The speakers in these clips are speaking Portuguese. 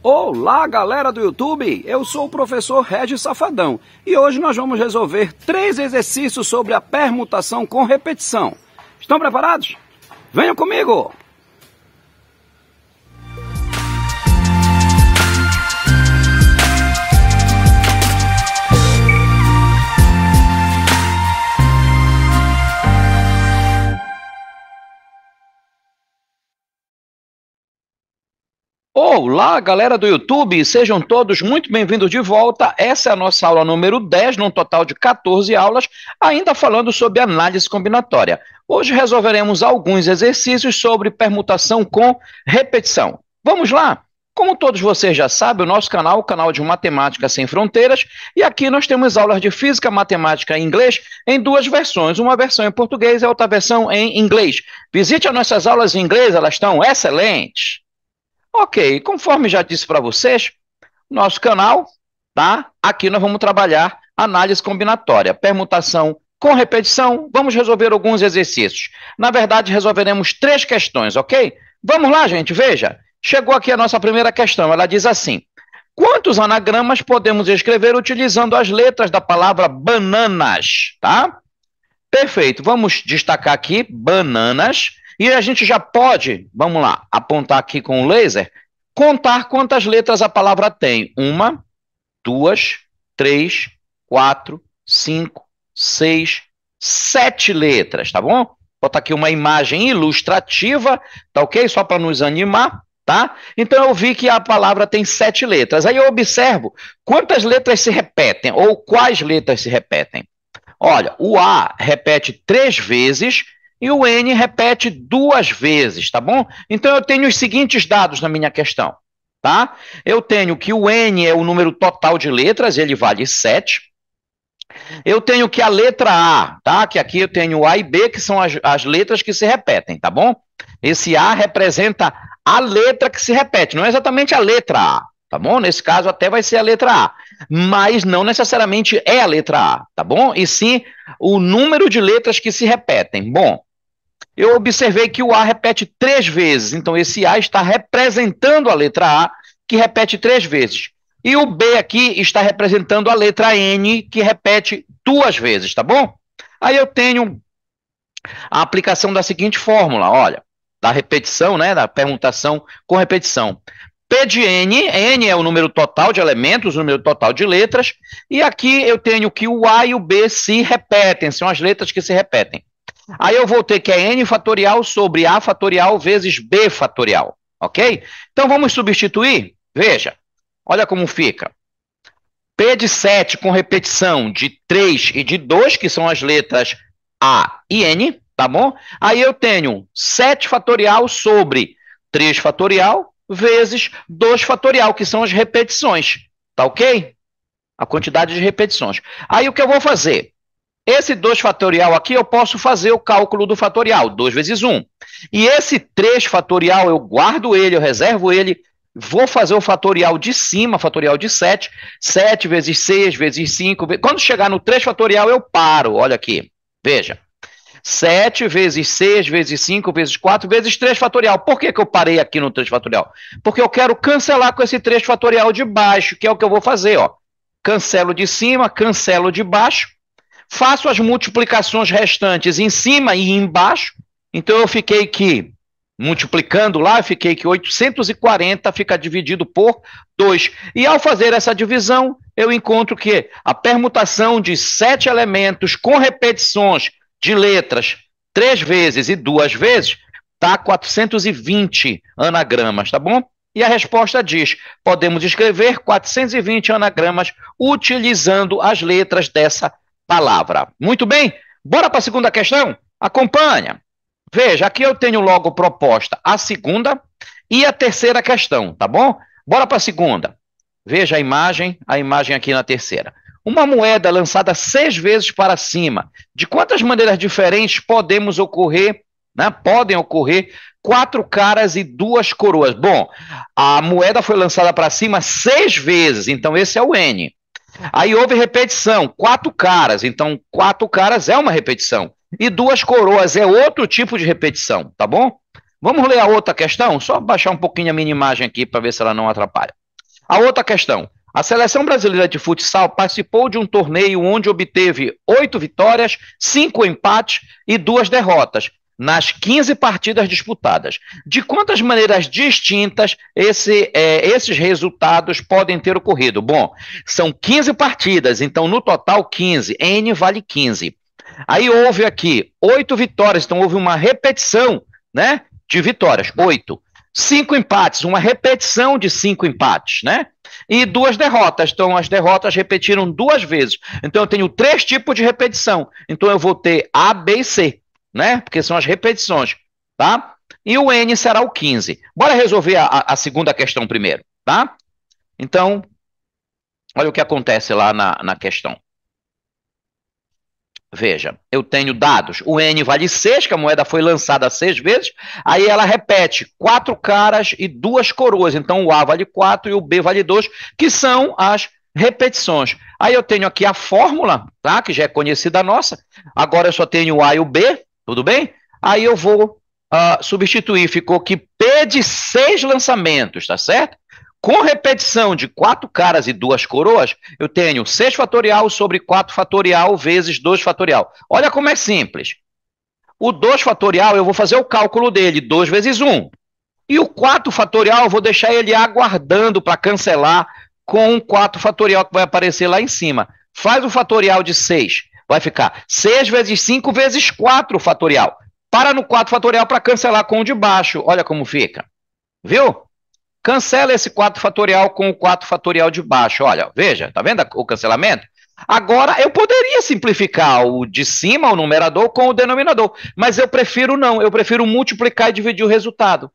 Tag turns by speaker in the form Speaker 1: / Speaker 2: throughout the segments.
Speaker 1: Olá, galera do YouTube! Eu sou o professor Regis Safadão e hoje nós vamos resolver 3 exercícios sobre a permutação com repetição. Estão preparados? Venham comigo! Olá, galera do YouTube, sejam todos muito bem-vindos de volta. Essa é a nossa aula número 10, num total de 14 aulas, ainda falando sobre análise combinatória. Hoje resolveremos alguns exercícios sobre permutação com repetição. Vamos lá? Como todos vocês já sabem, o nosso canal é o canal de Matemática Sem Fronteiras, e aqui nós temos aulas de Física, Matemática e Inglês em 2 versões, uma versão em português e outra versão em inglês. Visite as nossas aulas em inglês, elas estão excelentes. Ok, conforme já disse para vocês, nosso canal, tá? Aqui nós vamos trabalhar análise combinatória, permutação com repetição. Vamos resolver alguns exercícios. Na verdade, resolveremos 3 questões, ok? Vamos lá, gente, veja. Chegou aqui a nossa primeira questão, ela diz assim: quantos anagramas podemos escrever utilizando as letras da palavra bananas, tá? Perfeito, vamos destacar aqui bananas. E a gente já pode, vamos lá, apontar aqui com o laser, contar quantas letras a palavra tem. 1, 2, 3, 4, 5, 6, 7 letras, tá bom? Vou botar aqui uma imagem ilustrativa, tá ok? Só para nos animar, tá? Então eu vi que a palavra tem 7 letras. Aí eu observo quantas letras se repetem, ou quais letras se repetem. Olha, o A repete 3 vezes, e o N repete 2 vezes, tá bom? Então, eu tenho os seguintes dados na minha questão, tá? Eu tenho que o N é o número total de letras, ele vale 7. Eu tenho que a letra A, tá? Que aqui eu tenho A e B, que são as letras que se repetem, tá bom? Esse A representa a letra que se repete, não é exatamente a letra A, tá bom? Nesse caso, até vai ser a letra A, mas não necessariamente é a letra A, tá bom? E sim o número de letras que se repetem. Bom, eu observei que o A repete 3 vezes, então esse A está representando a letra A, que repete 3 vezes. E o B aqui está representando a letra N, que repete 2 vezes, tá bom? Aí eu tenho a aplicação da seguinte fórmula, olha, da repetição, né, da permutação com repetição. P de N, N é o número total de elementos, o número total de letras, e aqui eu tenho que o A e o B se repetem, são as letras que se repetem. Aí eu vou ter que é N fatorial sobre A fatorial vezes B fatorial, ok? Então vamos substituir, veja, olha como fica. P de 7 com repetição de 3 e de 2, que são as letras A e N, tá bom? Aí eu tenho 7 fatorial sobre 3 fatorial vezes 2 fatorial, que são as repetições, tá ok? A quantidade de repetições. Aí o que eu vou fazer? Esse 2 fatorial aqui, eu posso fazer o cálculo do fatorial, 2 vezes 1. E esse 3 fatorial, eu guardo ele, eu reservo ele, vou fazer o fatorial de cima, fatorial de 7, 7 vezes 6 vezes 5. Quando chegar no 3 fatorial, eu paro, olha aqui, veja. 7 vezes 6 vezes 5 vezes 4 vezes 3 fatorial. Por que eu parei aqui no 3 fatorial? Porque eu quero cancelar com esse 3 fatorial de baixo, que é o que eu vou fazer, ó. Cancelo de cima, cancelo de baixo. Faço as multiplicações restantes em cima e embaixo. Então, eu fiquei aqui, multiplicando lá, eu fiquei que 840 fica dividido por 2. E ao fazer essa divisão, eu encontro que a permutação de 7 elementos com repetições de letras 3 vezes e 2 vezes dá 420 anagramas, tá bom? E a resposta diz, podemos escrever 420 anagramas utilizando as letras dessa palavra. Muito bem, bora para a segunda questão? Acompanha. Veja, aqui eu tenho logo proposta a segunda e a terceira questão, tá bom? Bora para a segunda. Veja a imagem aqui na terceira. Uma moeda lançada 6 vezes para cima. De quantas maneiras diferentes podem ocorrer 4 caras e 2 coroas? Bom, a moeda foi lançada para cima 6 vezes, então esse é o N. Aí houve repetição, 4 caras, então 4 caras é uma repetição. E 2 coroas é outro tipo de repetição, tá bom? Vamos ler a outra questão? Só baixar um pouquinho a minha imagem aqui para ver se ela não atrapalha. A outra questão. A seleção brasileira de futsal participou de um torneio onde obteve 8 vitórias, 5 empates e 2 derrotas nas 15 partidas disputadas. De quantas maneiras distintas esses resultados podem ter ocorrido? Bom, são 15 partidas, então no total 15. N vale 15. Aí houve aqui 8 vitórias, então houve uma repetição, né, de vitórias, 8. 5 empates, uma repetição de 5 empates, né? E 2 derrotas, então as derrotas repetiram 2 vezes. Então eu tenho 3 tipos de repetição. Então eu vou ter A, B e C, né? Porque são as repetições, tá? E o N será o 15. Bora resolver a segunda questão primeiro, tá? Então, olha o que acontece lá na questão. Veja, eu tenho dados, o N vale 6, que a moeda foi lançada 6 vezes, aí ela repete 4 caras e 2 coroas, então o A vale 4 e o B vale 2, que são as repetições. Aí eu tenho aqui a fórmula, tá, que já é conhecida nossa, agora eu só tenho o A e o B, tudo bem? Aí eu vou substituir, ficou que P de 6 lançamentos, tá certo? Com repetição de 4 caras e 2 coroas, eu tenho 6 fatorial sobre 4 fatorial vezes 2 fatorial. Olha como é simples. O 2 fatorial, eu vou fazer o cálculo dele, 2 vezes 1. E o 4 fatorial, eu vou deixar ele aguardando para cancelar com o 4 fatorial que vai aparecer lá em cima. Faz o fatorial de 6. Vai ficar 6 vezes 5 vezes 4 fatorial. Para no 4 fatorial para cancelar com o de baixo. Olha como fica. Viu? Cancela esse 4 fatorial com o 4 fatorial de baixo. Olha, veja, tá vendo o cancelamento? Agora, eu poderia simplificar o de cima, o numerador, com o denominador, mas eu prefiro não, eu prefiro multiplicar e dividir o resultado.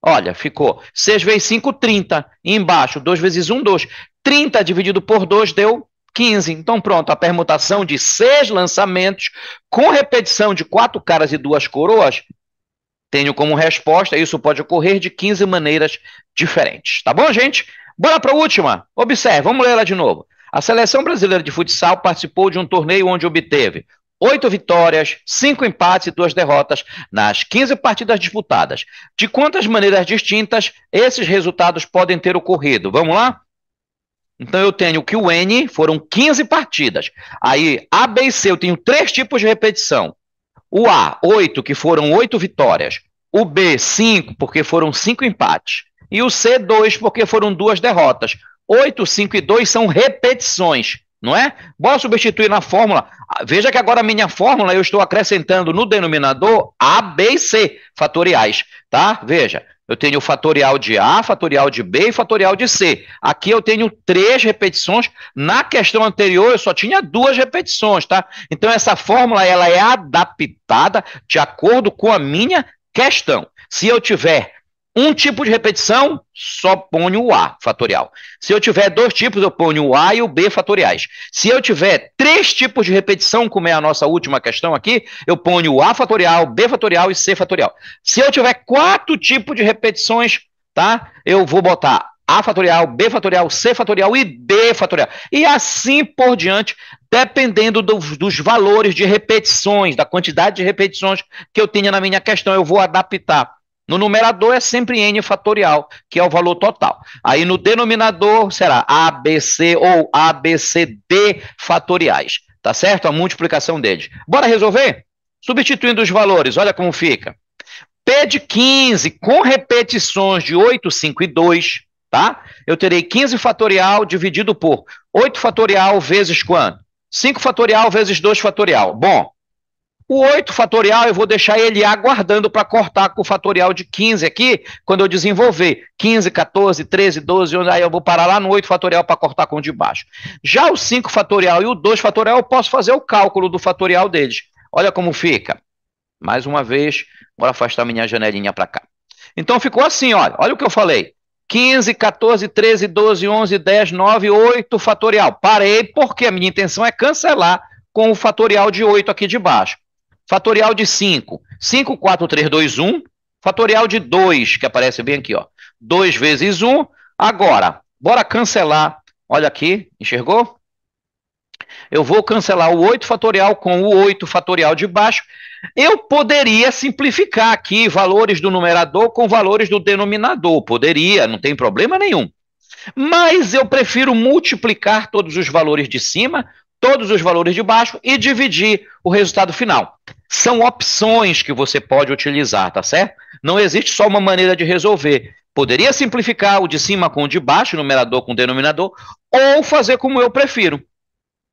Speaker 1: Olha, ficou 6 vezes 5, 30. E embaixo, 2 vezes 1, 2. 30 dividido por 2 deu 15. Então, pronto, a permutação de 6 lançamentos com repetição de 4 caras e 2 coroas, tenho como resposta, isso pode ocorrer de 15 maneiras diferentes. Tá bom, gente? Bora para a última. Observe, vamos ler ela de novo. A seleção brasileira de futsal participou de um torneio onde obteve 8 vitórias, 5 empates e 2 derrotas nas 15 partidas disputadas. De quantas maneiras distintas esses resultados podem ter ocorrido? Vamos lá? Então eu tenho que o N foram 15 partidas. Aí A, B e C eu tenho 3 tipos de repetição. O A, 8, que foram 8 vitórias. O B, 5, porque foram 5 empates. E o C, 2, porque foram 2 derrotas. 8, 5 e 2 são repetições, não é? Bora substituir na fórmula. Veja que agora a minha fórmula eu estou acrescentando no denominador A, B e C fatoriais, tá? Veja, eu tenho o fatorial de A, fatorial de B e fatorial de C. Aqui eu tenho 3 repetições. Na questão anterior eu só tinha 2 repetições, tá? Então essa fórmula ela é adaptada de acordo com a minha questão. Se eu tiver um tipo de repetição, só ponho o A fatorial. Se eu tiver 2 tipos, eu ponho o A e o B fatoriais. Se eu tiver 3 tipos de repetição, como é a nossa última questão aqui, eu ponho o A fatorial, B fatorial e C fatorial. Se eu tiver 4 tipos de repetições, tá? Eu vou botar A fatorial, B fatorial, C fatorial e D fatorial. E assim por diante, dependendo dos valores de repetições, da quantidade de repetições que eu tenha na minha questão, eu vou adaptar. No numerador é sempre N fatorial, que é o valor total. Aí no denominador será ABC ou ABCD fatoriais, tá certo? A multiplicação deles. Bora resolver? Substituindo os valores, olha como fica. P de 15 com repetições de 8, 5 e 2, tá? Eu terei 15 fatorial dividido por 8 fatorial vezes quanto? 5 fatorial vezes 2 fatorial. Bom, o 8 fatorial eu vou deixar ele aguardando para cortar com o fatorial de 15 aqui, quando eu desenvolver 15, 14, 13, 12, aí eu vou parar lá no 8 fatorial para cortar com o de baixo. Já o 5 fatorial e o 2 fatorial eu posso fazer o cálculo do fatorial deles. Olha como fica. Mais uma vez, vou afastar minha janelinha para cá. Então ficou assim, olha o que eu falei. 15, 14, 13, 12, 11, 10, 9, 8 fatorial. Parei porque a minha intenção é cancelar com o fatorial de 8 aqui de baixo. Fatorial de 5, 5, 4, 3, 2, 1. Fatorial de 2, que aparece bem aqui, 2 vezes 1. Agora, bora cancelar. Olha aqui, enxergou? Eu vou cancelar o 8 fatorial com o 8 fatorial de baixo. Eu poderia simplificar aqui valores do numerador com valores do denominador. Poderia, não tem problema nenhum. Mas eu prefiro multiplicar todos os valores de cima, todos os valores de baixo e dividir o resultado final. São opções que você pode utilizar, tá certo? Não existe só uma maneira de resolver. Poderia simplificar o de cima com o de baixo, numerador com denominador, ou fazer como eu prefiro.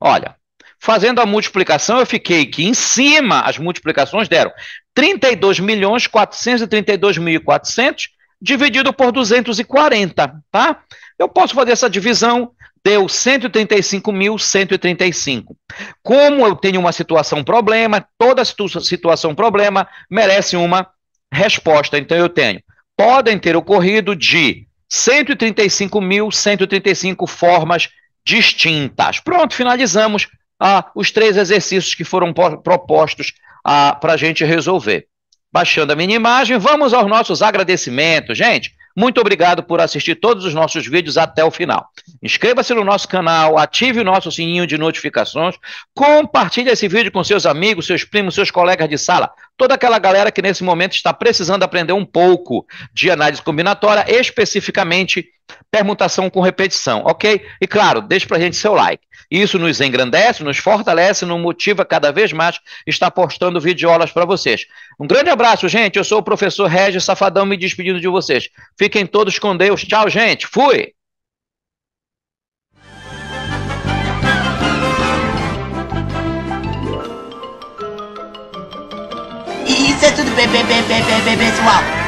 Speaker 1: Olha, fazendo a multiplicação, eu fiquei que em cima as multiplicações deram 32.432.400 dividido por 240, tá? Eu posso fazer essa divisão, deu 135.135. Como eu tenho uma situação problema, toda situação problema merece uma resposta. Então eu tenho, podem ter ocorrido de 135.135 formas distintas. Pronto, finalizamos os 3 exercícios que foram propostos para a gente resolver. Baixando a minha imagem, vamos aos nossos agradecimentos. Gente, muito obrigado por assistir todos os nossos vídeos até o final. Inscreva-se no nosso canal, ative o nosso sininho de notificações, compartilhe esse vídeo com seus amigos, seus primos, seus colegas de sala, toda aquela galera que nesse momento está precisando aprender um pouco de análise combinatória, especificamente permutação com repetição, ok? E claro, deixe pra gente seu like. Isso nos engrandece, nos fortalece, nos motiva cada vez mais estar postando videoaulas para vocês. Um grande abraço, gente. Eu sou o professor Regis Safadão, me despedindo de vocês. Fiquem todos com Deus. Tchau, gente. Fui!
Speaker 2: Isso é tudo, pessoal.